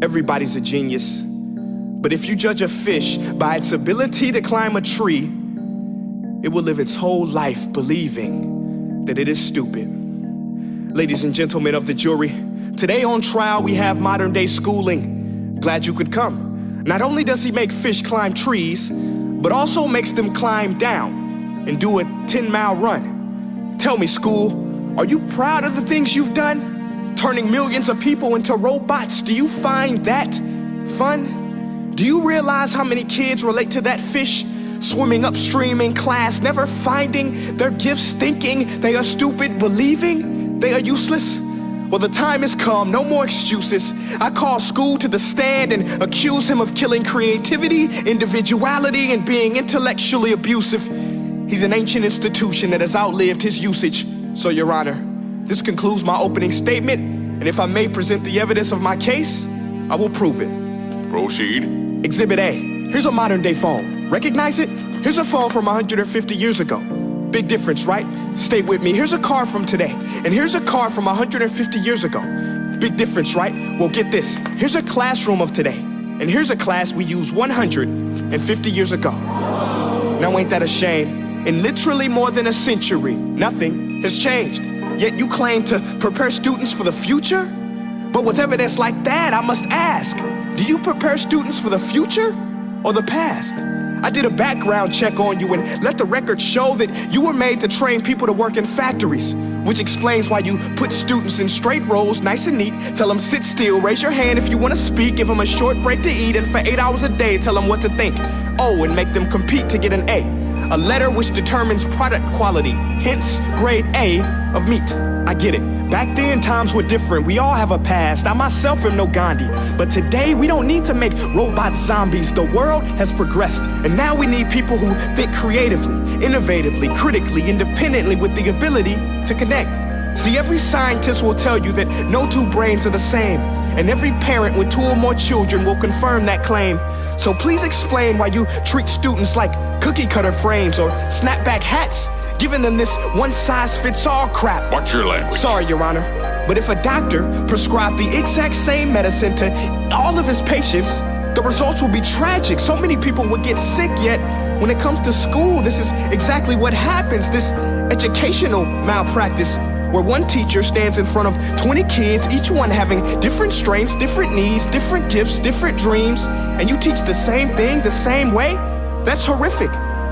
Everybody's a genius. But if you judge a fish by its ability to climb a tree, it will live its whole life believing that it is stupid. Ladies and gentlemen of the jury, today on trial we have modern day schooling. Glad you could come. Not only does he make fish climb trees, but also makes them climb down and do a 10-mile run. Tell me, school, are you proud of the things you've done? Turning millions of people into robots, do you find that fun? Do you realize how many kids relate to that fish? Swimming upstream in class, never finding their gifts, thinking they are stupid, believing they are useless? Well, the time has come, no more excuses. I call school to the stand and accuse him of killing creativity, individuality, and being intellectually abusive. He's an ancient institution that has outlived his usage. So, Your Honor, this concludes my opening statement, and if I may present the evidence of my case, I will prove it. Proceed. Exhibit A. Here's a modern day phone. Recognize it? Here's a phone from 150 years ago. Big difference, right? Stay with me. Here's a car from today, and here's a car from 150 years ago. Big difference, right? Well, get this. Here's a classroom of today, and here's a class we used 150 years ago. Now, ain't that a shame? In literally more than a century, nothing has changed. Yet you claim to prepare students for the future? But with evidence like that, I must ask, do you prepare students for the future or the past? I did a background check on you and let the record show that you were made to train people to work in factories, which explains why you put students in straight rows, nice and neat, tell them sit still, raise your hand if you want to speak, give them a short break to eat, and for 8 hours a day, tell them what to think. Oh, and make them compete to get an A letter which determines product quality, hence grade A of meat. I get it. Back then, times were different. We all have a past. I myself am no Gandhi. But today, we don't need to make robot zombies. The world has progressed. And now we need people who think creatively, innovatively, critically, independently, with the ability to connect. See, every scientist will tell you that no two brains are the same. And every parent with 2 or more children will confirm that claim. So please explain why you treat students like cookie cutter frames or snapback hats, giving them this one-size-fits-all crap. Watch your language. Sorry, Your Honor, but if a doctor prescribed the exact same medicine to all of his patients, the results will be tragic. So many people would get sick, yet when it comes to school, this is exactly what happens, this educational malpractice, where one teacher stands in front of 20 kids, each one having different strengths, different needs, different gifts, different dreams, and you teach the same thing the same way? That's horrific.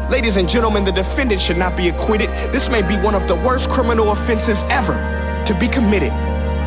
Ladies and gentlemen, the defendant should not be acquitted. This may be one of the worst criminal offenses ever to be committed.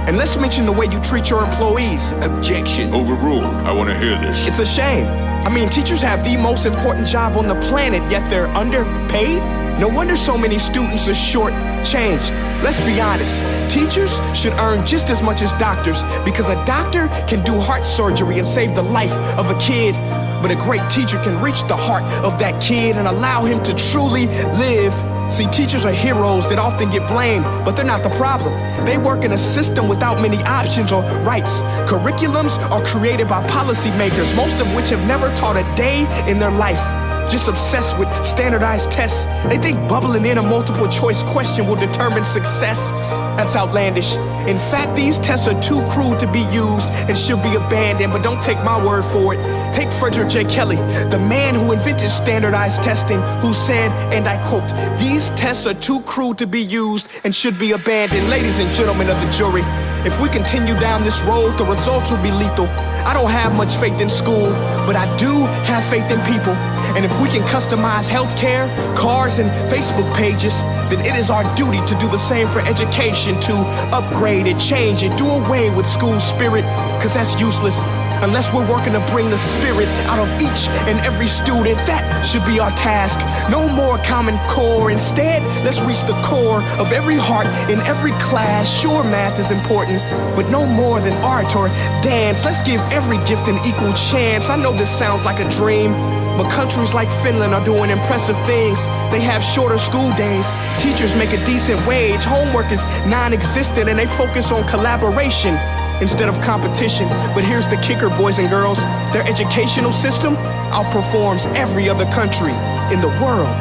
And let's mention the way you treat your employees. Objection. Overruled. I want to hear this. It's a shame. I mean, teachers have the most important job on the planet, yet they're underpaid? No wonder so many students are short-changed. Let's be honest, teachers should earn just as much as doctors, because a doctor can do heart surgery and save the life of a kid, but a great teacher can reach the heart of that kid and allow him to truly live. See, teachers are heroes that often get blamed, but they're not the problem. They work in a system without many options or rights. Curriculums are created by policymakers, most of which have never taught a day in their life. Just obsessed with standardized tests. They think bubbling in a multiple choice question will determine success. That's outlandish. In fact, these tests are too cruel to be used and should be abandoned, but don't take my word for it. Take Frederick J. Kelly, the man who invented standardized testing, who said, and I quote, "These tests are too cruel to be used and should be abandoned." Ladies and gentlemen of the jury, if we continue down this road, the results will be lethal. I don't have much faith in school, but I do have faith in people. And if we can customize healthcare, cars, and Facebook pages, then it is our duty to do the same for education, to upgrade it, change it, do away with school spirit, because that's useless. Unless we're working to bring the spirit out of each and every student, that should be our task. No more Common Core. Instead, let's reach the core of every heart in every class. Sure, math is important, but no more than art or dance. Let's give every gift an equal chance. I know this sounds like a dream, but countries like Finland are doing impressive things. They have shorter school days. Teachers make a decent wage. Homework is non-existent, and they focus on collaboration instead of competition. But here's the kicker, boys and girls. Their educational system outperforms every other country in the world.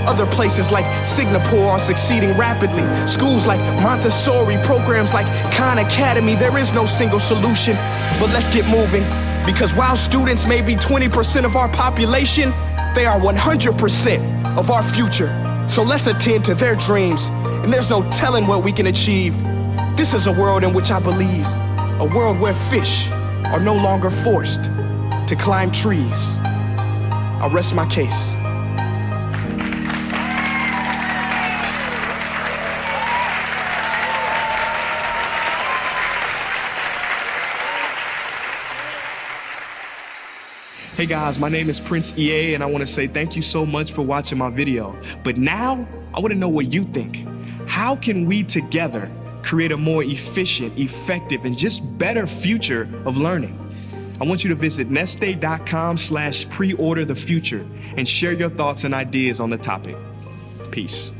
Other places like Singapore are succeeding rapidly. Schools like Montessori, programs like Khan Academy. There is no single solution, but let's get moving. Because while students may be 20% of our population, they are 100% of our future. So let's attend to their dreams, and there's no telling what we can achieve. This is a world in which I believe, a world where fish are no longer forced to climb trees. I'll rest my case. Hey guys, my name is Prince EA, and I want to say thank you so much for watching my video. But now, I want to know what you think. How can we together create a more efficient, effective, and just better future of learning? I want you to visit nestday.com/preorder the future and share your thoughts and ideas on the topic. Peace.